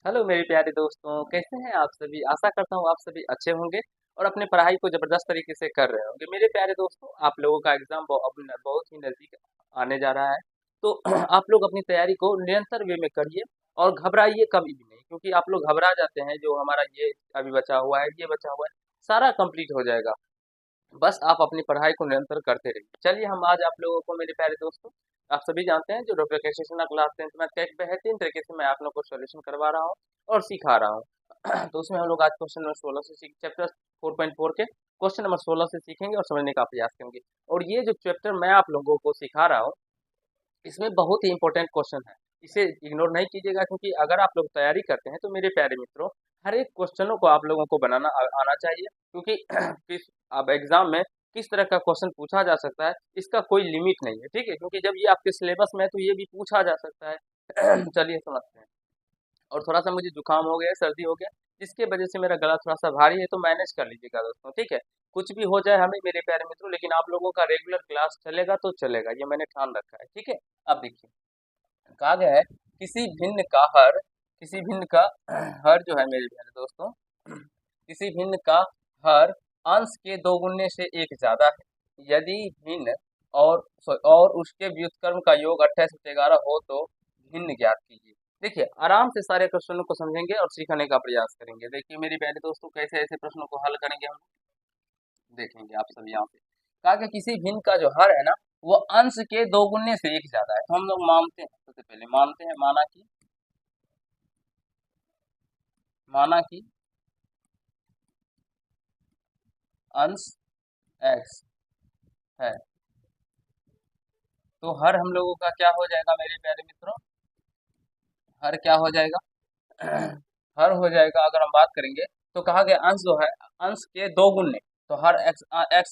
Hello मेरे प्यारे दोस्तों, कैसे हैं आप सभी। आशा करता हूँ आप सभी अच्छे होंगे और अपने पढ़ाई को जबरदस्त तरीके से कर रहे होंगे। मेरे प्यारे दोस्तों, आप लोगों का एग्जाम बहुत ही नज़दीक आने जा रहा है। तो आप लोग अपनी तैयारी को निरंतर वे में करिए और घबराइए कभी भी नहीं, क्योंकि आप लोग घबरा जाते हैं। जो हमारा ये अभी बचा हुआ है, ये बचा हुआ है, सारा कंप्लीट हो जाएगा। बस आप अपनी पढ़ाई को निरंतर करते रहिए। चलिए, हम आज आप लोगों को, मेरे प्यारे दोस्तों, आप सभी जानते हैं जो डॉक्टर के सेशन क्लास 10th मैथ का एक बेहतरीन तरीके से मैं आप लोगों को सॉल्यूशन करवा रहा हूँ और सिखा रहा हूँ। तो उसमें हम लोग आज क्वेश्चन नंबर 16 से सीख चैप्टर 4.4 के क्वेश्चन नंबर 16 से सीखेंगे और समझने का प्रयास करेंगे। और ये जो चैप्टर मैं आप लोगों को सिखा रहा हूँ, इसमें बहुत ही इंपॉर्टेंट क्वेश्चन है। इसे इग्नोर नहीं कीजिएगा, क्योंकि अगर आप लोग तैयारी करते हैं तो मेरे प्यारे मित्रों, हर एक क्वेश्चनों को आप लोगों को बनाना आना चाहिए। क्योंकि किस अब एग्जाम में किस तरह का क्वेश्चन पूछा जा सकता है, इसका कोई लिमिट नहीं है। ठीक है, क्योंकि जब ये आपके सिलेबस में है तो ये भी पूछा जा सकता है। चलिए समझते हैं। और थोड़ा-सा मुझे जुकाम हो गया है, सर्दी हो गया, जिसकी वजह से मेरा गला थोड़ा-सा भारी है, तो मैनेज कर लीजिएगा दोस्तों, ठीक है? कुछ भी हो जाए हमें, मेरे प्यारे मित्रों, लेकिन आप लोगों का रेगुलर क्लास चलेगा तो चलेगा, ये मैंने ठान रखा है, ठीक है? अब देखिए, कहा गया है, किसी भिन्न का हर किसी भिन्न का हर जो है मेरे प्यारे दोस्तों, किसी भिन्न का हर अंश के दोगुने से एक ज्यादा है। यदि भिन्न और उसके व्युत्क्रम का योग 28/11 हो तो भिन्न ज्ञात कीजिए। देखिए, आराम से सारे प्रश्नों को समझेंगे और सीखने का प्रयास करेंगे। देखिए मेरे प्यारे दोस्तों, कैसे ऐसे प्रश्नों को हल करेंगे हम देखेंगे आप सब यहाँ पे। कहा कि किसी भिन्न का जो हर है ना, वो अंश के दोगुने से एक ज्यादा है। तो हम लोग मानते हैं, सबसे पहले मानते हैं, माना कि अंश x है, तो हर हम लोगों का क्या हो जाएगा मेरे प्यारे मित्रों? हर क्या हो जाएगा? हर हो जाएगा, अगर हम बात करेंगे तो कहा गया अंश जो है, अंश के दो गुने। तो हर x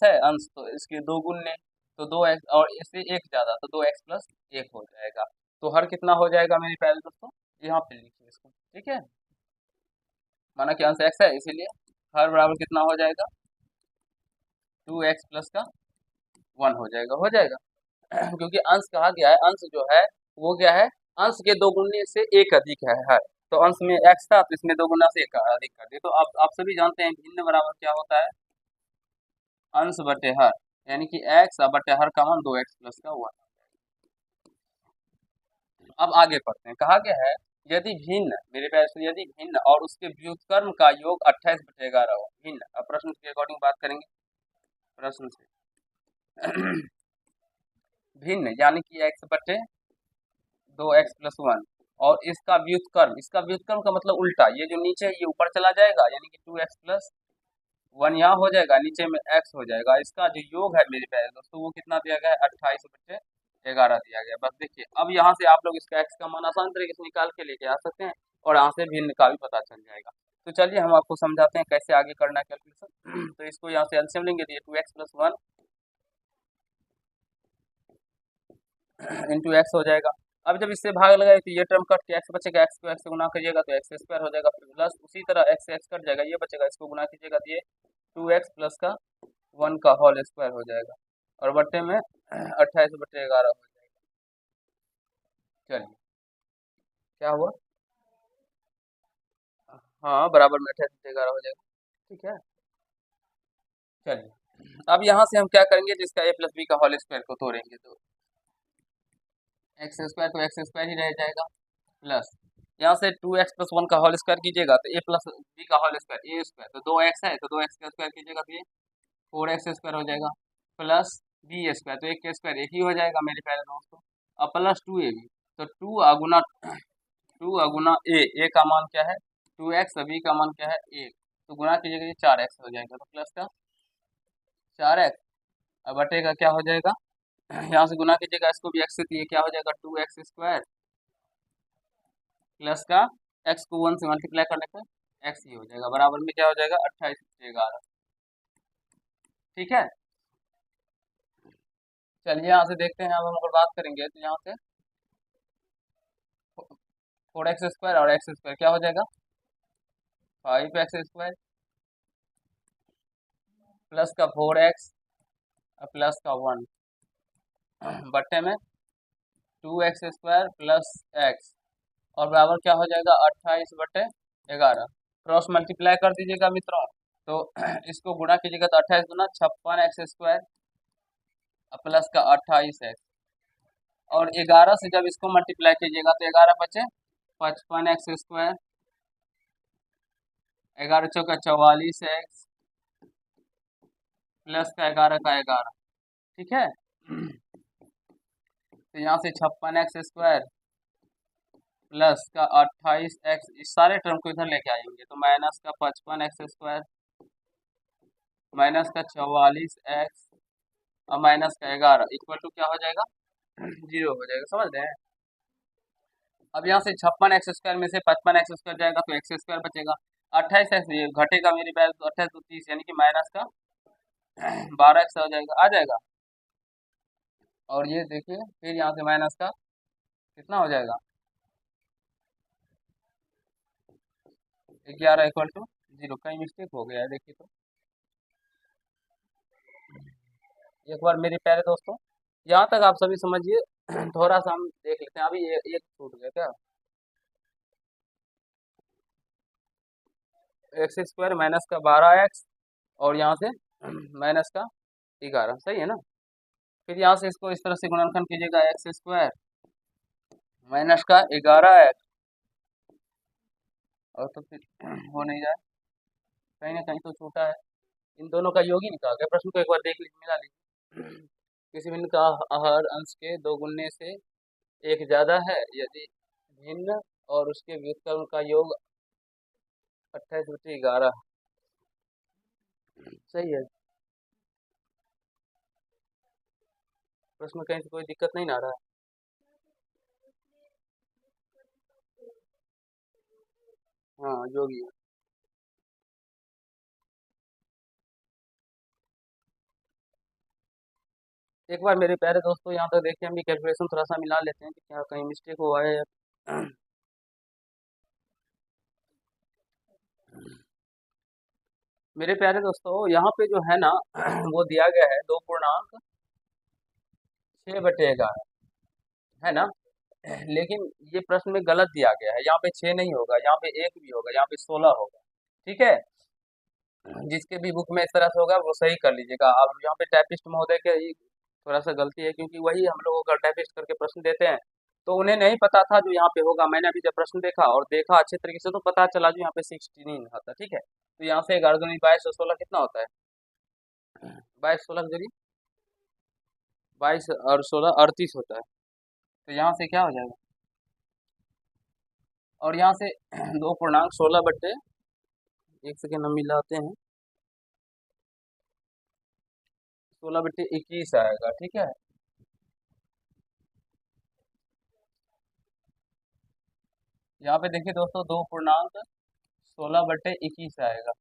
है अंश, तो इसके दो गुने, तो 2x, और इससे एक ज्यादा तो 2x+1 हो जाएगा। तो हर कितना हो जाएगा मेरे प्यारे दोस्तों? यहाँ पे लिखिए इसको, ठीक है? माना कि अंश x है, इसीलिए हर बराबर कितना हो जाएगा? 2x+1 हो जाएगा, हो जाएगा। क्योंकि अंश कहा गया है, अंश जो है वो क्या है? अंश के दो गुने से एक अधिक है हर। तो अंश में x था, तो इसमें दो गुना से एक अधिक कर दिए। तो आप सभी जानते हैं भिन्न बराबर क्या होता है? अंश बटे हर, यानी कि x बटे हर का मान 2x+1। अब आगे पढ़ते हैं। कहा गया है, यदि भिन्न, मेरे प्यारे से, यदि भिन्न और उसके व्युत्क्रम का योग 28/11 हो। भिन्न, अब प्रश्न के अकॉर्डिंग बात करेंगे, प्रश्न से। भिन्न यानी कि x/2x+1, और इसका व्युत्क्रम का मतलब उल्टा, ये जो नीचे है ये ऊपर चला जाएगा, यानी कि 2x+1 यहाँ हो जाएगा, नीचे में x हो जाएगा। इसका जो योग है मेरे प्यारे दोस्तों, वो कितना दिया गया है? 28/11 दिया गया। बस देखिए, अब यहाँ से आप लोग इसका x का मान आसान तरीके से निकाल के लेके आ सकते हैं, और यहाँ से भिन्न का भी पता चल जाएगा। तो चलिए हम आपको समझाते हैं कैसे आगे करना है कैलकुलेशन। तो इसको यहाँ से एलसीएम लेंगे, तो ये 2x+1 इंटू एक्स हो जाएगा। अब जब इससे भाग लगाए तो ये टर्म कट के एक्स बचेगा, एक्स को एक्स से गुना करिएगा तो x² हो जाएगा, प्लस उसी तरह एक्स से एक्स कट जाएगा, ये बचेगा, इसको गुना कीजिएगा तो ये 2x+1 का होल स्क्वायर हो जाएगा, और बट्टे में 28/11 हो जाएगा। चलिए, क्या हुआ? हाँ, बराबर में 28/11 हो जाएगा, ठीक है। चलिए, अब यहाँ से हम क्या करेंगे, जिसका a+b का होल स्क्वायर को तोड़ेंगे, तो x² तो x² ही रह जाएगा, प्लस यहाँ से 2x+1 का होल स्क्वायर कीजिएगा तो a+b का होल स्क्वायर, a² तो 2x है, तो 2x का स्क्वायर कीजिएगा तो ये 4x² हो जाएगा, प्लस b² तो एक के स्क्वायर एक ही हो जाएगा मेरे प्यारे दोस्तों। अब प्लस 2ab, तो 2 a का मान क्या है? 2x, b का मान क्या है? 1, तो गुणा कीजिएगा, ये 4x हो जाएगा, तो प्लस का 4x, अब बटे का क्या हो जाएगा? यहाँ से गुना कीजिएगा इसको भी x से, तो ये क्या हो जाएगा? 2x² प्लस का x को 1 से मल्टीप्लाई करने पे x ही हो जाएगा, बराबर में क्या हो जाएगा? 28/11, ठीक है। चलिए यहाँ से देखते हैं, अब हम अगर बात करेंगे तो यहाँ से 4x² और x² क्या हो जाएगा? 5x² प्लस का 4x प्लस का 1 बट्टे में 2x² प्लस x और बराबर क्या हो जाएगा 28/11। क्रॉस मल्टीप्लाई कर दीजिएगा मित्रों। तो इसको गुणा कीजिएगा तो 28 × 56 प्लस का 28x, और 11 से जब इसको मल्टीप्लाई कीजिएगा तो 11 बचे 55x², 11 × 4 = 44x प्लस का 11 का 11। ठीक है। तो यहाँ से 56x² प्लस का 28x, इस सारे टर्म को इधर लेके आएंगे तो माइनस का 55x² माइनस का 44x और माइनस का 11 इक्वल टू क्या हो जाएगा 0 हो जाएगा। समझ रहे हैं। अब यहाँ से 56x² में से 55x² जाएगा तो x² बचेगा। 28x ये घटेगा मेरी बैल तो 28 तो 30 यानी कि माइनस का 12x हो जाएगा, आ जाएगा। और ये देखिए फिर यहाँ से माइनस का कितना हो जाएगा 11 इक्वल टू 0। कहीं मिस्टेक हो गया है देखिए तो। एक बार मेरे प्यारे दोस्तों यहाँ तक आप सभी समझिए। थोड़ा सा हम देख लेते हैं। अभी एक छूट गया क्या, x² माइनस का 12x और यहाँ से माइनस का 11, सही है ना। फिर यहाँ से इसको इस तरह से गुणनखंड कीजिएगा x² माइनस का 11x, और तो फिर हो नहीं रहा है, कहीं ना कहीं तो छूटा है। इन दोनों का योग ही निकाल गया। प्रश्न को एक बार देख लीजिए, मिला लीजिए। किसी बिंदु का हर अंश के दो गुणने से एक ज्यादा है यदि भिन्न और उसके व्युत्क्रम का योग 28/11। सही है। प्रश्न में कहीं से कोई दिक्कत नहीं ना आ रहा है। हाँ योग ही है। एक बार मेरे प्यारे दोस्तों यहाँ तक देखिए, हम भी कैलकुलेशन थोड़ा सा मिला लेते हैं कि क्या कहीं मिस्टेक हुआ है। मेरे प्यारे दोस्तों यहाँ पे जो है ना वो दिया गया है 2.6/11, है ना। लेकिन ये प्रश्न में गलत दिया गया है। यहाँ पे 6 नहीं होगा, यहाँ पे 1 भी होगा, यहाँ पे 16 होगा। ठीक है। जिसके भी बुक में इस तरह से होगा वो सही कर लीजिएगा। अब यहाँ पे टाइपिस्ट महोदय के ही थोड़ा सा गलती है, क्योंकि वही हम लोगों का टाइपिस्ट करके प्रश्न देते हैं, तो उन्हें नहीं पता था जो यहाँ पे होगा। मैंने अभी जब प्रश्न देखा और देखा अच्छे तरीके से तो पता चला जो यहाँ पे 16 आता। ठीक है। तो यहाँ से 11 दूनी 22 और 16 कितना होता है 22 16 जोड़िए 22 और 16 38 होता है। तो यहाँ से क्या हो जाएगा, और यहाँ से 2.16 एक सेकेंड हम मिलाते हैं, 16/21 आएगा। ठीक है। यहाँ पे देखिए दोस्तों 2.16/21 आएगा।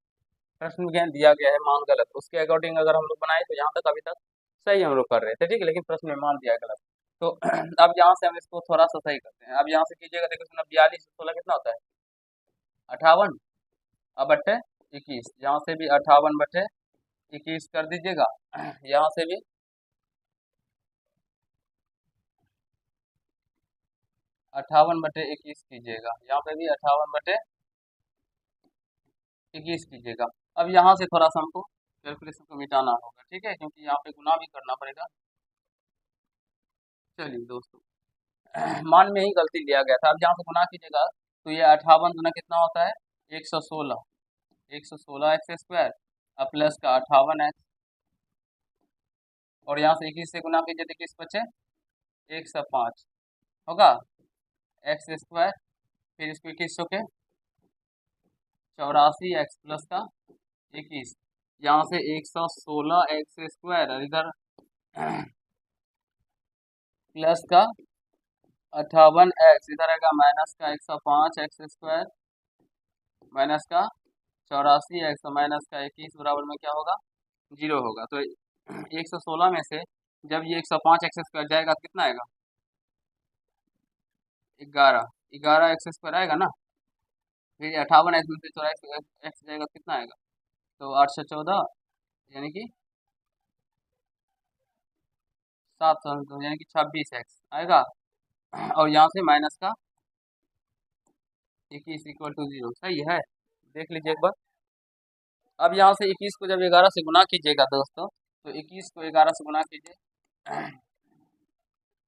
प्रश्न में ज्ञान दिया गया है मान गलत, उसके अकॉर्डिंग अगर हम लोग बनाए तो यहाँ तक अभी तक सही हम लोग कर रहे थे। ठीक है। लेकिन प्रश्न में मान दिया गलत, तो अब यहाँ से हम इसको थोड़ा सा सही करते हैं। अब यहाँ से कीजिएगा, देखो इसमें 42 16 कितना होता है 58 अब बट्टे 21। यहाँ से भी 58/21 कर दीजिएगा। यहाँ से भी 58/21 कीजिएगा। यहाँ पे भी 58/21 कीजिएगा। अब यहाँ से थोड़ा सा हमको कैलकुलेशन को मिटाना होगा। ठीक है, क्योंकि यहाँ पे गुना भी करना पड़ेगा। चलिए दोस्तों, मान में ही गलती लिया गया था। अब यहाँ से गुना कीजिएगा तो ये 58 गुना कितना होता है 116, 116x² अब प्लस का 58x, और यहाँ से 21 से गुना कीजिए तो 21 बचे 105 होगा x²। फिर इसको 21 सौ के 84x प्लस का 21, यहाँ से 116x² और इधर प्लस का 58x, इधर आएगा माइनस का 105x² माइनस का 84x और माइनस का 21 बराबर में क्या होगा 0 होगा। तो 116 में से जब ये 105x² जाएगा तो कितना आएगा 11, 11x² आएगा ना। फिर 58x में से 84x जाएगा तो कितना आएगा, तो 814 यानी कि 700 यानी कि 26x आएगा। और यहाँ से माइनस का 21 इक्वल टू 0 सही है। देख लीजिए एक बार। अब यहाँ से 21 को जब 11 से गुना कीजिएगा दोस्तों, तो 21 को 11 से गुना कीजिए।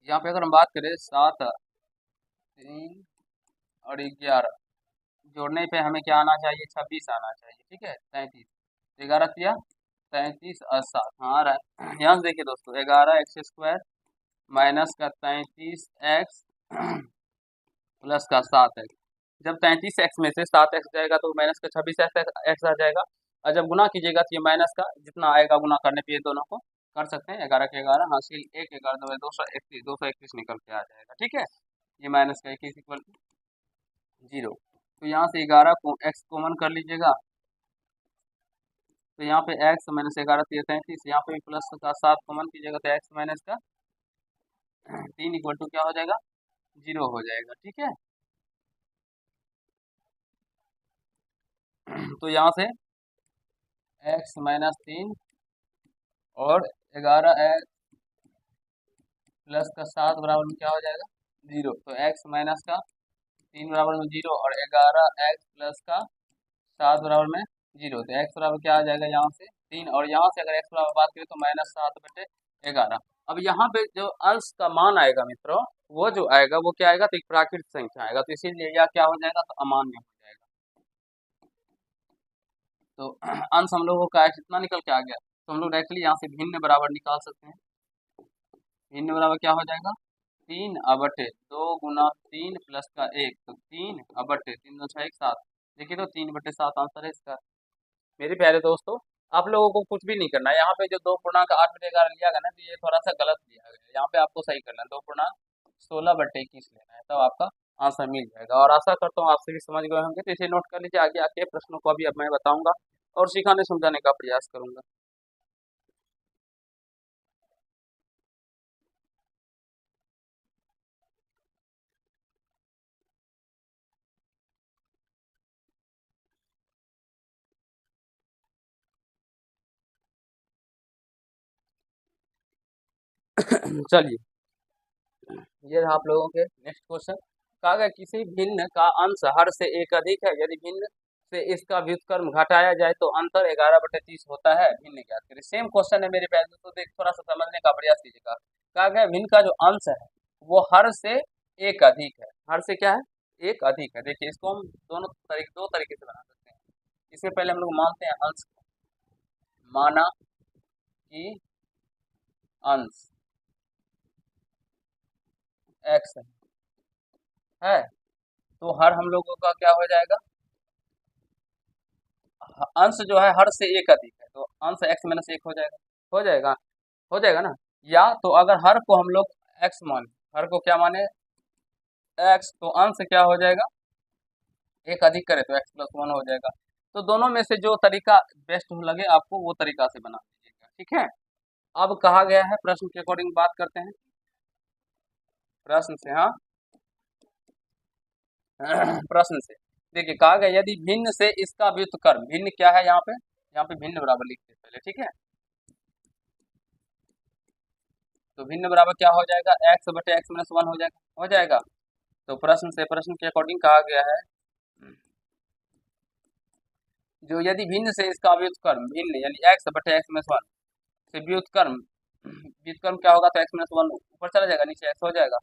यहाँ पे अगर हम बात करें 7, 3 और 11 जोड़ने पे हमें क्या आना चाहिए, 26 आना चाहिए। ठीक है, 33 11 किया 33 और 7 हाँ आ रहा है। यहाँ से देखिए दोस्तों, 11 x² माइनस का 33 x प्लस का 7 x। जब 33 x में से 7 x जाएगा तो माइनस का 26 x आ जाएगा। और जब गुना कीजिएगा तो ये माइनस का जितना आएगा गुना करने पे ये दोनों को कर सकते हैं। 11 के 11 हासिल 1 11 231 निकल के आ जाएगा। ठीक है, ये माइनस का 21 इक्वल टू 0। तो यहाँ से 11 को x कॉमन कर लीजिएगा, तो यहाँ पे x माइनस 11 33, यहाँ पे भी प्लस का 7 कॉमन कीजिएगा तो x माइनस का 3 इक्वल टू क्या हो जाएगा, 0 हो जाएगा। ठीक है, तो यहाँ से x माइनस 3 और 11 x प्लस का 7 बराबर में क्या हो जाएगा, 0। तो x माइनस का 3 बराबर में 0 और 11 x प्लस का 7 बराबर में 0। तो x बराबर क्या आ जाएगा, यहाँ से 3 और यहाँ से अगर x बराबर बात करें तो -7/11। अब यहाँ पे जो अंश का मान आएगा मित्रों, वो जो आएगा वो क्या आएगा, तो एक प्राकृत संख्या आएगा, तो इसीलिए यह क्या हो जाएगा, तो अमान्य हो जाएगा। तो अंश हम लोगों का कितना निकल के आ गया, तो हम लोग डायरेक्टली यहाँ से भिन्न बराबर निकाल सकते हैं। भिन्न बराबर क्या हो जाएगा, 3/2 गुना 3 प्लस का 1, तो 3/3 3 2 6 1 7। देखिए तो 3/7 आंसर है इसका। मेरे प्यारे दोस्तों, आप लोगों को कुछ भी नहीं करना है। यहाँ पे जो 2 पूर्णांक 8/11 लिया गया ना, तो ये थोड़ा सा गलत लिया गया है। यहाँ पे आपको सही करना है, 2 पूर्णांक 16/21 लेना है, तब आपका आंसर मिल जाएगा। और आशा करता हूँ आप सभी समझ गए होंगे। तो इसे नोट कर लीजिए, आगे आके प्रश्नों को अभी अब मैं बताऊंगा और सिखाने समझाने का प्रयास करूंगा। चलिए, ये रहा आप लोगों के नेक्स्ट क्वेश्चन। कहा गया किसी भिन्न का अंश हर से एक अधिक है, यदि भिन्न से इसका व्युत्क्रम घटाया जाए तो अंतर 11/30 होता है। भिन्न ज्ञात करें। सेम क्वेश्चन है मेरे प्यारे दोस्तों, देख थोड़ा सा समझने का प्रयास कीजिएगा। कहा गया भिन्न का जो अंश है वो हर से एक अधिक है। हर से क्या है, एक अधिक है। देखिए इसको हम दो तरीके से बना सकते हैं। इसमें पहले हम लोग मानते हैं अंश को। माना कि अंश x है, तो हर हम लोगों का क्या हो जाएगा, अंश जो है हर से एक अधिक है, तो अंश x-1 हो जाएगा। हो जाएगा, हो जाएगा ना। या तो अगर हर को हम लोग x माने, हर को क्या माने, x, तो अंश क्या हो जाएगा, एक अधिक करे तो x+1 हो जाएगा। तो दोनों में से जो तरीका बेस्ट लगे आपको वो तरीका से बना दीजिएगा। ठीक है, अब कहा गया है प्रश्न के अकॉर्डिंग बात करते हैं। प्रश्न से, हाँ प्रश्न से देखिए, कहा गया यदि भिन्न से इसका व्युत्क्रम, भिन्न क्या है यहाँ पे भिन्न बराबर लिखते हैं पहले। ठीक है, तो भिन्न बराबर क्या हो जाएगा, x/x-1 हो जाएगा। हो जाएगा, तो प्रश्न के अकॉर्डिंग कहा गया है जो यदि भिन्न से इसका व्युत्क्रम, भिन्न यानी x/x-1 से व्युत्क्रम, व्युत्क्रम क्या होगा, तो x-1 ऊपर चला जाएगा, नीचे x हो जाएगा।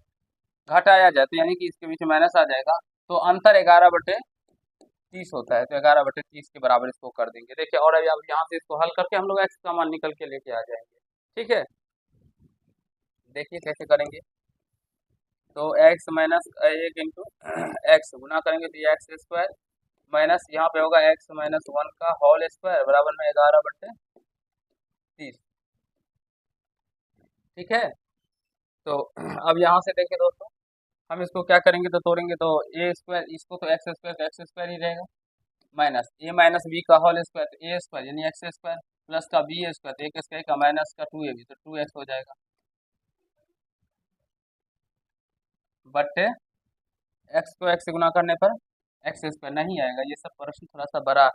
घटाया जाए तो यानी कि इसके बीच में माइनस आ जाएगा, तो अंतर 11/30 होता है। तो 11/30 के बराबर इसको कर देंगे। देखिए, और अभी अब यहाँ से इसको हल करके हम लोग x का मान निकल के लेके आ जाएंगे। ठीक है, देखिए कैसे करेंगे। तो x माइनस 1 × x गुना करेंगे तो ये x² माइनस यहाँ पे होगा x-1 का होल स्क्वायर बराबर में 11/30। ठीक है, तो अब यहाँ से देखिए दोस्तों, हम इसको क्या करेंगे, तो तोड़ेंगे तो a², इसको तो x² ही रहेगा, माइनस a माइनस b का होल स्क्वायर, तो a² यानी x² प्लस का b² तो एक स्क्वायर का माइनस का 2ab, तो 2x हो जाएगा बट्टे x को x से गुना करने पर x² नहीं आएगा। ये सब प्रश्न थोड़ा सा बड़ा है।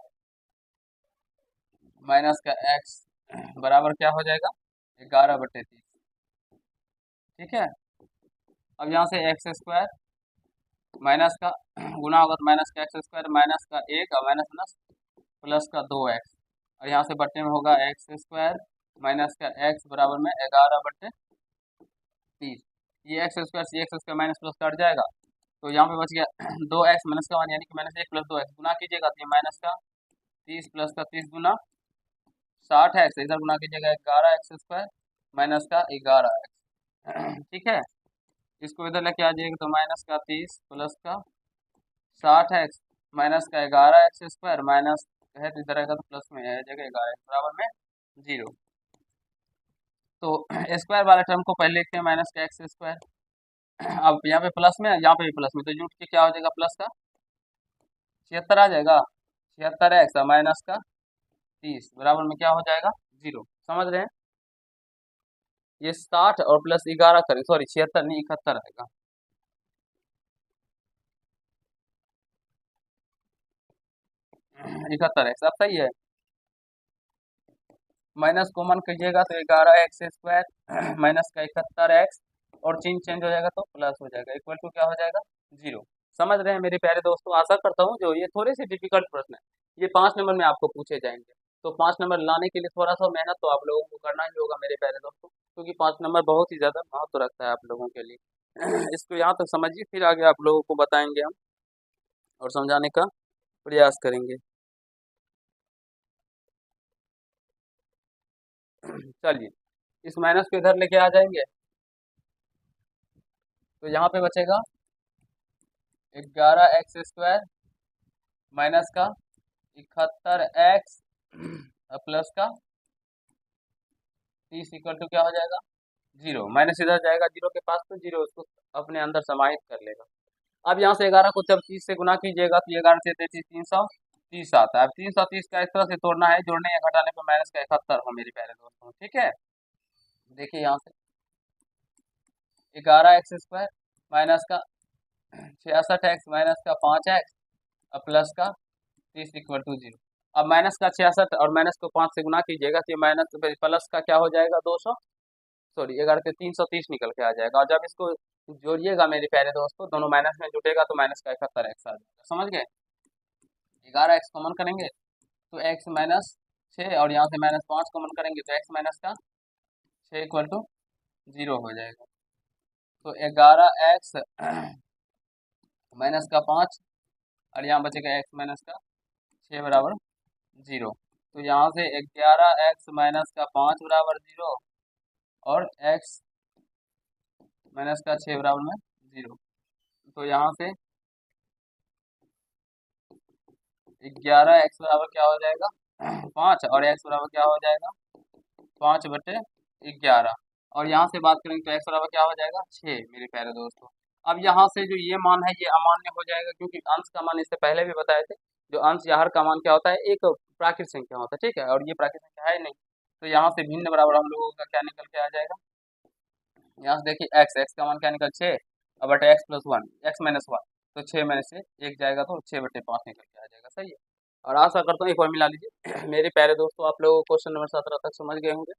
माइनस का x बराबर क्या हो जाएगा, 11/30। ठीक है, अब यहाँ से x² माइनस का गुना होगा तो माइनस का एक्स स्क्वायर, माइनस का एक और माइनस माइनस प्लस का 2x, और यहाँ से बट्टे में होगा एक्स स्क्वायर माइनस का एक्स बराबर में 11/30। ये एक्स स्क्वायर से x square minus plus cut जाएगा, तो यहाँ पे बच गया 2x माइनस का 1 यानी कि माइनस 1 प्लस 2x गुना कीजिएगा तो ये माइनस का 30 प्लस का 30 गुना 60x, इधर गुना कीजिएगा 11x² माइनस का 11x। ठीक है, इसको इधर लेके आ जाइएगा तो माइनस का 30 प्लस का 60x माइनस का 11x² माइनस है तो इधर आएगा तो प्लस में आ जाएगा 11x बराबर में 0। तो स्क्वायर वाले टर्म को पहले लिखते हैं माइनस का एक्स स्क्वायर। अब यहाँ पे प्लस में, यहाँ पे भी प्लस में, तो जुट के क्या हो जाएगा प्लस का 76 आ जाएगा, 76x माइनस का 30 बराबर में क्या हो जाएगा 0। समझ रहे हैं, ये 60 और प्लस 11 करें, सॉरी 76 नहीं 71 आएगा। इकहत्तर एक्स, अब सही है। माइनस कॉमन कीजिएगा तो 11x² माइनस का 71x, और चिन्ह चेंज हो जाएगा तो प्लस हो जाएगा, इक्वल टू क्या हो जाएगा 0। समझ रहे हैं मेरे प्यारे दोस्तों, आशा करता हूँ जो ये थोड़े से डिफिकल्ट प्रश्न है ये 5 नंबर में आपको पूछे जाएंगे, तो 5 नंबर लाने के लिए थोड़ा सा मेहनत तो आप लोगों को करना ही होगा मेरे प्यारे दोस्तों, क्योंकि 5 नंबर बहुत ही ज़्यादा महत्व रखता है आप लोगों के लिए। इसको यहाँ तक समझिए, फिर आगे आप लोगों को बताएंगे हम और समझाने का प्रयास करेंगे। चलिए, इस माइनस को इधर लेके आ जाएंगे तो यहाँ पे बचेगा 11x² माइनस का 71x प्लस का 30 इक्वल टू क्या हो जाएगा 0। माइनस इधर जाएगा 0 के पास तो 0 उसको अपने अंदर समाहित कर लेगा। अब यहाँ से 11 को जब 30 से गुना कीजिएगा तो ये 11 से 33 330 आता है। अब 330 का इस तरह से तोड़ना है, जोड़ने या घटाने पर माइनस का 71 हो मेरे प्यारे दोस्तों। ठीक है, देखिए यहाँ से 11x² माइनस का 66x माइनस का 5x प्लस का 30 इक्वल टू 0। अब माइनस का 66 और माइनस को 5 से गुना कीजिएगा तो ये माइनस प्लस का क्या हो जाएगा 200, सॉरी 11 से 330 निकल के आ जाएगा, और जब इसको जोड़िएगा मेरे प्यारे दोस्तों दोनों माइनस में जुटेगा तो माइनस का 71x आ जाएगा। समझ गए, 11x कॉमन करेंगे तो x माइनस 6 और यहाँ से माइनस 5 कॉमन करेंगे तो x माइनस का 6 इक्वल टू 0 हो जाएगा। तो 11x माइनस का 5 और यहाँ बचेगा x माइनस का 6 बराबर 0। तो यहाँ से 11x माइनस का 5 बराबर 0 और x माइनस का 6 बराबर में 0। तो यहाँ से 11x बराबर क्या हो जाएगा 5 और x बराबर क्या हो जाएगा 5/11। और यहाँ से बात करेंगे तो x बराबर क्या हो जाएगा 6 मेरे प्यारे दोस्तों। अब यहाँ से जो ये मान है ये अमान्य हो जाएगा, क्योंकि अंश का मान इससे पहले भी बताए थे, जो अंश या हर का मान क्या होता है एक प्राकृत संख्या होता है। ठीक है, और ये प्राकृत संख्या है नहीं, तो यहाँ से भिन्न बराबर हम लोगों का क्या निकल के आ जाएगा, यहाँ से देखिए x का मान क्या निकल 6 और बटे x+1 x माइनस 1, तो 6 में से 1 जाएगा तो 6/5 निकल के आ जाएगा। सही है, और आशा करता हूँ एक बार मिला लीजिए। मेरे प्यारे दोस्तों, आप लोगों को क्वेश्चन नंबर 17 तक समझ गए होंगे,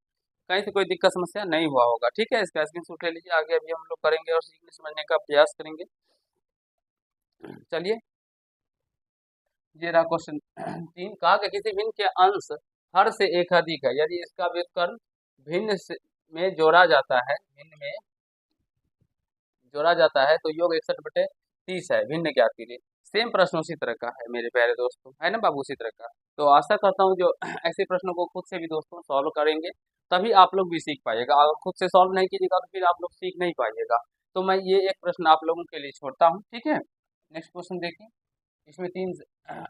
कहीं से कोई दिक्कत समस्या नहीं हुआ होगा। ठीक है, इसका स्क्रीनशॉट ले लीजिए, आगे अभी हम लोग करेंगे और सीखने समझने का प्रयास करेंगे। चलिए, ये रहा क्वेश्चन 3, कहा कि किसी भिन्न के अंश हर से एक अधिक है, यदि इसका व्युत्क्रम में जोड़ा जाता है, भिन्न में जोड़ा जाता है तो योग 61/30 है, भिन्न ज्ञात कीजिए। सेम प्रश्न उसी तरह का है मेरे प्यारे दोस्तों, है ना बाबू, उसी तरह का। तो आशा करता हूँ जो ऐसे प्रश्नों को खुद से भी दोस्तों सॉल्व करेंगे तभी आप लोग भी सीख पाइएगा, अगर खुद से सॉल्व नहीं कीजिएगा तो फिर आप लोग सीख नहीं पाइएगा। तो मैं ये एक प्रश्न आप लोगों के लिए छोड़ता हूँ। ठीक है, नेक्स्ट क्वेश्चन देखिए, इसमें 3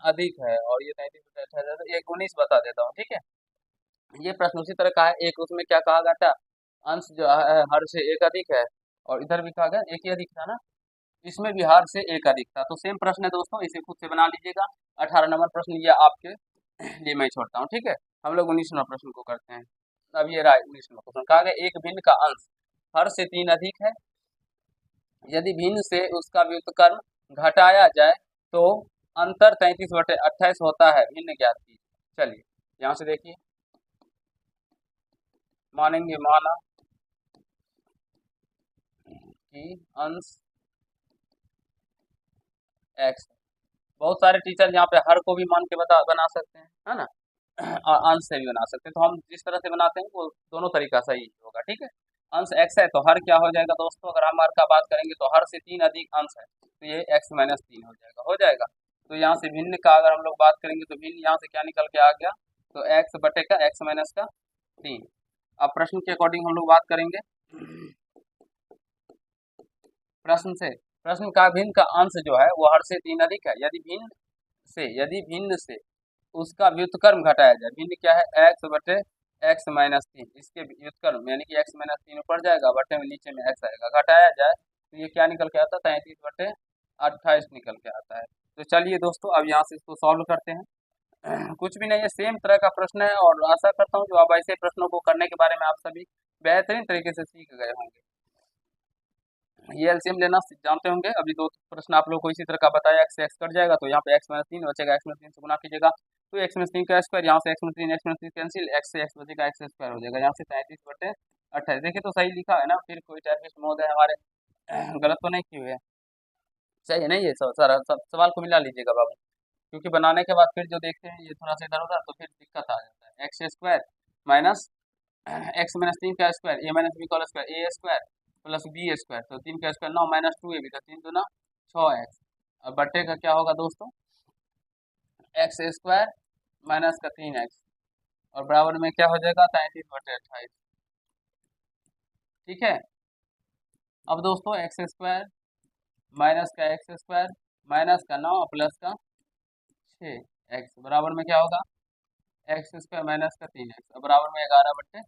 अधिक है और ये 33/18 एक 19 बता देता हूँ। ठीक है, ये प्रश्न उसी तरह का है, एक उसमें क्या कहा गया था, अंश जो है हर से एक अधिक है, और इधर भी कहा गया एक ही अधिक था ना, इसमें भी हर से एक अधिक था। तो सेम प्रश्न है दोस्तों, इसे खुद से बना लीजिएगा। 18 नंबर प्रश्न ये आपके लिए मैं छोड़ता हूँ। ठीक है, हम लोग 19 नंबर प्रश्न को करते हैं। अब ये रहा 19 नंबर प्रश्न, कहा गया एक भिन्न का अंश हर से 3 अधिक है, यदि भिन्न से उसका व्युत्क्रम घटाया जाए तो अंतर 33/28 होता है, भिन्न ज्ञात कीजिए। चलिए, यहाँ से देखिए, मानेंगे माना कि अंश एक्स। बहुत सारे टीचर यहाँ पे हर को भी मान के बना सकते हैं, है ना। और अंश से भी बना सकते हैं, तो हम जिस तरह से बनाते हैं वो दोनों तरीका सही होगा, ठीक है। अंश एक्स है तो हर क्या हो जाएगा दोस्तों, अगर हम हर का बात करेंगे तो हर से 3 अधिक अंश है, तो ये x-3 हो जाएगा। तो यहाँ से भिन्न का अगर हम लोग बात करेंगे तो भिन्न यहाँ से क्या निकल के आ गया, तो x बटे का x-3। अब प्रश्न के अकॉर्डिंग हम लोग बात करेंगे प्रश्न से। प्रश्न का भिन्न का अंश जो है वो हर से 3 अधिक है, यदि भिन्न से उसका व्युत्क्रम घटाया जाए। भिन्न क्या है, x बटे x-3, इसके व्युत्क्रम यानी कि x-3 ऊपर जाएगा, बटे में नीचे में x आएगा, घटाया जाए तो ये क्या निकल के आता है, 33/28 निकल के आता है। तो चलिए दोस्तों अब यहाँ से इसको सॉल्व करते हैं। कुछ भी नहीं है, सेम तरह का प्रश्न है, और आशा करता हूँ जो अब ऐसे प्रश्नों को करने के बारे में आप सभी बेहतरीन तरीके से सीख गए होंगे। ये एलसीएम लेना जानते होंगे। अभी दो प्रश्न आप लोग को इसी तरह का बताया, एक्स से एक्स कट जाएगा तो यहाँ पे x-3 बचेगा, x-3 से गुना कीजिएगा तो x-3 का स्क्वायर, यहाँ से x-3 कैंसिल, x से x बचेगा, x स्क्वायर हो जाएगा, यहाँ से 33/28। देखिए तो सही लिखा है ना, फिर कोई टाइपिस्ट महोदय हमारे गलत तो नहीं किए हुए हैं। सही है नहीं, ये सारा सब सवाल को मिला लीजिएगा बाबू, क्योंकि बनाने के बाद फिर जो देखते हैं ये थोड़ा सा इधर उधर तो फिर दिक्कत आ जाता है। एक्स स्क्वायर माइनस x-3 का स्क्वायर, a माइनस बी का square, a square plus B square, तो 3 का स्क्वायर 9 माइनस 2ab, तो 3 दूना 6x। अब बट्टे का क्या होगा दोस्तों, एक्स स्क्वायर माइनस का 3x, और बराबर में क्या हो जाएगा, 33/28। ठीक है। अब दोस्तों एक्स स्क्वायर माइनस का एक्स स्क्वायर माइनस का 9 प्लस का 6x बराबर में क्या होगा, एक्स स्क्वायर माइनस का 3x बराबर में 11/28।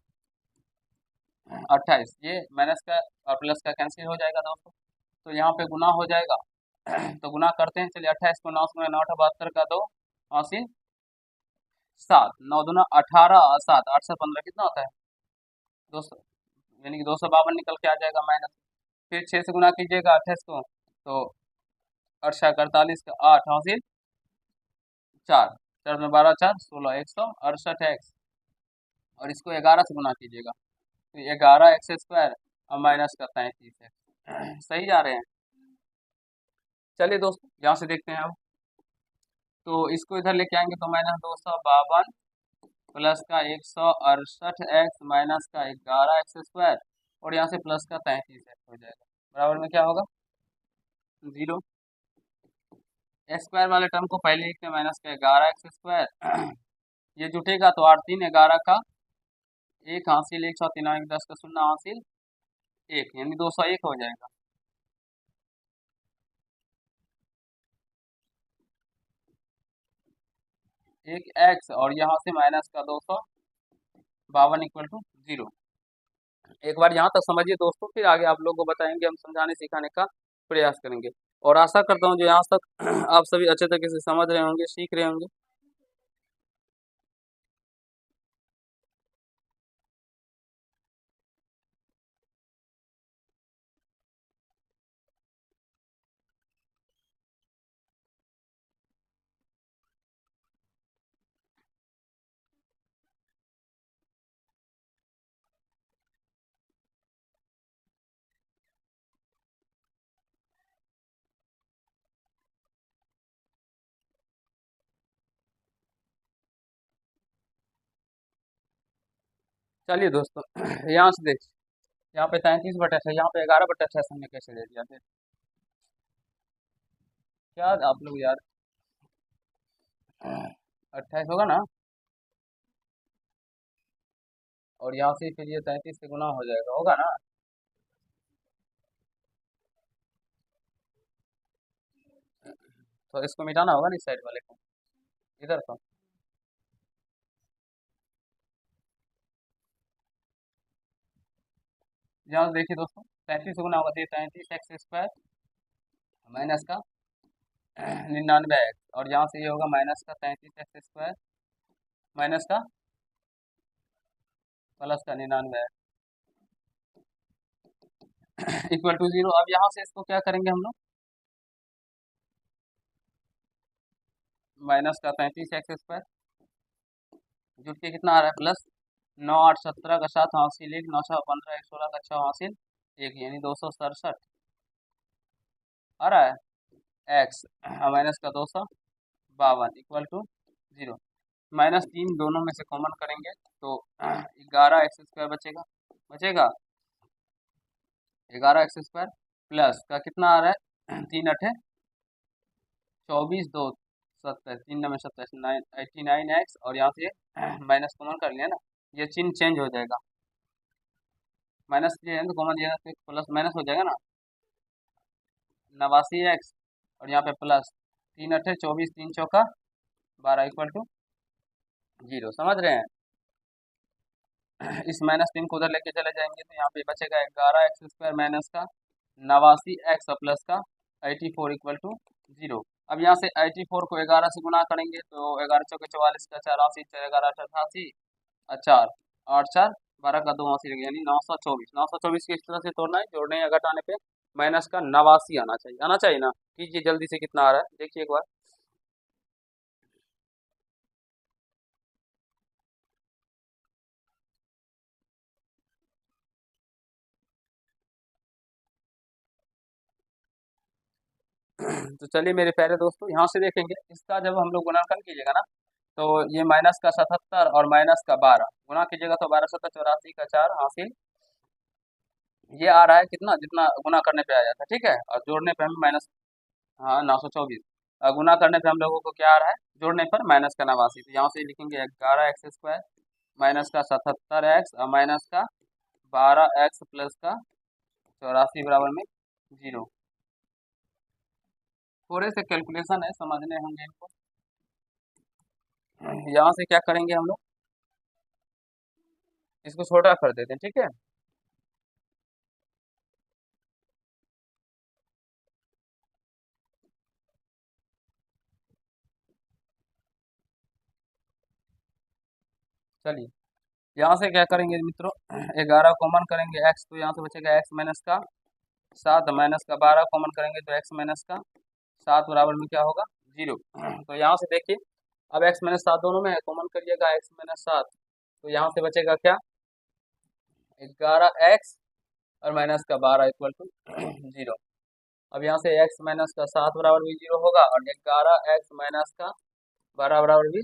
ये माइनस का और प्लस का कैंसिल हो जाएगा दोस्तों, तो यहाँ पे गुना हो जाएगा। तो गुना करते हैं, चलिए 28 को 9 से 9 72 का 2 हासिल 7, 9 दूना 18 और 7 8 से 15 कितना होता है 200, यानी कि 252 निकल के आ जाएगा माइनस। फिर 6 से गुना कीजिएगा 28 को, तो 8 48 का 8 हासिल 4, 4 में 12 4 16 168x, और इसको 11 से गुना कीजिएगा तो 11x² और माइनस का 33x। सही जा रहे हैं। चलिए दोस्तों यहाँ से देखते हैं अब, तो इसको इधर लेके आएंगे तो -252 प्लस का 168x माइनस का 11x² और यहाँ से प्लस का 33x हो जाएगा, बराबर में क्या होगा 0। स्क्वायर वाले टर्म को पहले लिखते हैं, माइनस का 11x², ये जुटेगा तो 8 3 11 का 1 हासिल 1 6 3 1 10 का 0 हासिल 1, यानी 201 हो जाएगा। एक x और यहाँ से माइनस का 252 इक्वल टू 0। एक बार यहाँ तक समझिए दोस्तों, फिर आगे आप लोगों को बताएंगे, हम समझाने सिखाने का प्रयास करेंगे। और आशा करता हूँ जो यहाँ तक आप सभी अच्छे तरीके से समझ रहे होंगे, सीख रहे होंगे। चलिए दोस्तों यहाँ से देखिए, यहाँ पे 33/6, यहाँ पे 11/6 हमने कैसे दे दिया थे, क्या आप लोग यार 28 होगा ना, और यहाँ से फिर ये 33 से गुना हो जाएगा, होगा ना। तो इसको मिटाना होगा ना इस साइड वाले को, इधर को। यहाँ से देखिए दोस्तों 33 से गुना होगा तो 33x² माइनस का 99x, और यहाँ से ये होगा माइनस का 33x² माइनस का प्लस का 99 इक्वल टू 0। अब यहाँ से इसको क्या करेंगे हम लोग, माइनस का 35x² जुट के कितना आ रहा है, प्लस 9 8 17 का 7 हासिल 1 9 6 15 1 16 का 6 हासिल 1, यानी 267 आ रहा है। एक्स माइनस का 252 इक्वल टू 0। -3 दोनों में से कॉमन करेंगे तो 11x² बचेगा। बचेगा 11x² प्लस का कितना आ रहा है 3 × 24 2 70 3 9 27 89x और यहाँ से माइनस कॉमन कर लिया ना, ये चिन्ह चेंज हो जाएगा। माइनस है तो कॉमन दिया तो प्लस माइनस हो जाएगा ना, 89x और यहाँ पे प्लस 3 × 24 3 चौका 12 इक्वल टू 0। समझ रहे हैं? इस -3 को उधर लेके चले जाएंगे तो यहाँ पे बचेगा 11x² माइनस का 89x प्लस का 84 इक्वल टू 0। अब यहाँ से 84 को 11 से गुना करेंगे तो 11 चौके 44 का 4 80 4 11 88 और 4 8 4 12 का 2 80 यानी 924। 924 की इस तरह से तोड़ना है, जोड़ने या घटाने पे माइनस का 89 आना चाहिए। आना चाहिए ना? कीजिए जल्दी से, कितना आ रहा है देखिए एक बार। तो चलिए मेरे प्यारे दोस्तों, यहाँ से देखेंगे इसका जब हम लोग गुणांकन कीजिएगा ना, तो ये माइनस का 77 और माइनस का 12 गुणा कीजिएगा तो 12 7 84 का 4 हासिल, ये आ रहा है कितना, जितना गुना करने पे आ जाता है। ठीक है, और जोड़ने पे हमें माइनस, हाँ 924। गुना करने पे हम लोगों को क्या आ रहा है, जोड़ने पर माइनस का 89। तो यहाँ से लिखेंगे 11x² माइनस का 77x और माइनस का 12x प्लस का 84 बराबर में 0। थोड़े से कैलकुलेशन है, समझने होंगे इनको। यहाँ से क्या करेंगे हम लोग, इसको छोटा कर देते हैं। ठीक है, चलिए यहाँ से क्या करेंगे मित्रों, 11 कॉमन करेंगे x, तो यहाँ से बचेगा x माइनस का 7 माइनस का 12 कॉमन करेंगे तो x माइनस का 7 बराबर में क्या होगा 0। तो यहाँ से देखिए अब x माइनस 7 दोनों में है, कॉमन करिएगा x माइनस 7, तो यहाँ से बचेगा क्या 11x और माइनस का 12 इक्वल टू 0। अब यहाँ से x माइनस का 7 बराबर भी 0 होगा और 11x माइनस का 12 बराबर भी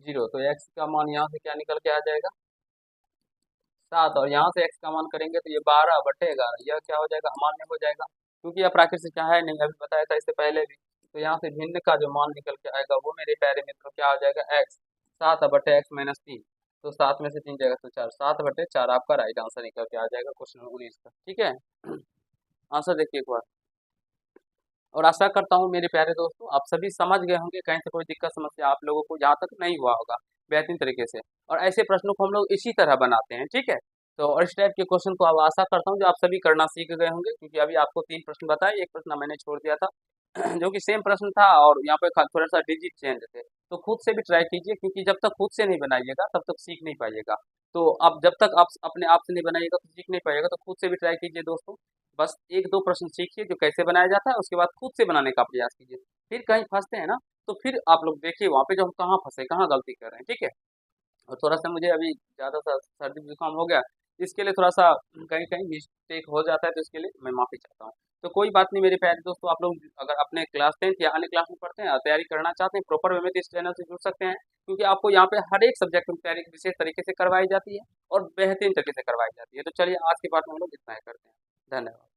0। तो x का मान यहाँ से क्या निकल के आ जाएगा 7, और यहाँ से x का मान करेंगे तो ये 12/11, यह क्या हो जाएगा अमान्य हो जाएगा, क्योंकि यह प्राकृतिक संख्या है नहीं, अभी बताया था इससे पहले भी। तो यहाँ से भिन्न का जो मान निकल के आएगा वो मेरे प्यारे मित्रों क्या हो जाएगा x 7/x-3। तो 7 में से 3 जाएगा तो 4, 7/4 आपका राइट आंसर निकल के आ जाएगा क्वेश्चन 19 का। ठीक है, आंसर देखिए एक बार। और आशा करता हूँ मेरे प्यारे दोस्तों आप सभी समझ गए होंगे, कहीं से कोई दिक्कत समस्या आप लोगों को यहाँ तक नहीं हुआ होगा बेहतरीन तरीके से। और ऐसे प्रश्नों को हम लोग इसी तरह बनाते हैं। ठीक है, तो और इस टाइप के क्वेश्चन को अब आशा करता हूँ जो आप सभी करना सीख गए होंगे, क्योंकि अभी आपको 3 प्रश्न बताए, एक प्रश्न मैंने छोड़ दिया था जो कि सेम प्रश्न था और यहाँ पे थोड़ा सा डिजिट चेंज थे। तो खुद से भी ट्राई कीजिए, क्योंकि जब तक खुद से नहीं बनाइएगा तब तक सीख नहीं पाइएगा। तो अब जब तक आप अपने आप से नहीं बनाइएगा तो सीख नहीं पाइएगा, तो खुद से भी ट्राई कीजिए दोस्तों। बस 1-2 प्रश्न सीखिए जो कैसे बनाया जाता है, उसके बाद खुद से बनाने का प्रयास कीजिए। फिर कहीं फंसते हैं ना, तो फिर आप लोग देखिए वहाँ पे जो हम कहाँ फंसे, कहाँ गलती कर रहे हैं। ठीक है, और थोड़ा सा मुझे अभी ज़्यादा सा सर्दी जुकाम हो गया, इसके लिए थोड़ा सा कहीं कहीं मिस्टेक हो जाता है, तो इसके लिए मैं माफ़ी चाहता हूँ। तो कोई बात नहीं मेरे प्यारे दोस्तों, आप लोग अगर अपने क्लास 10th या अन्य क्लास में पढ़ते हैं और तैयारी करना चाहते हैं प्रॉपर वे में, तो इस चैनल से जुड़ सकते हैं, क्योंकि आपको यहाँ पे हर एक सब्जेक्ट में तैयारी विशेष तरीके से करवाई जाती है और बेहतरीन तरीके से करवाई जाती है। तो चलिए आज के पाठ में हम लोग इतना ही करते हैं। धन्यवाद।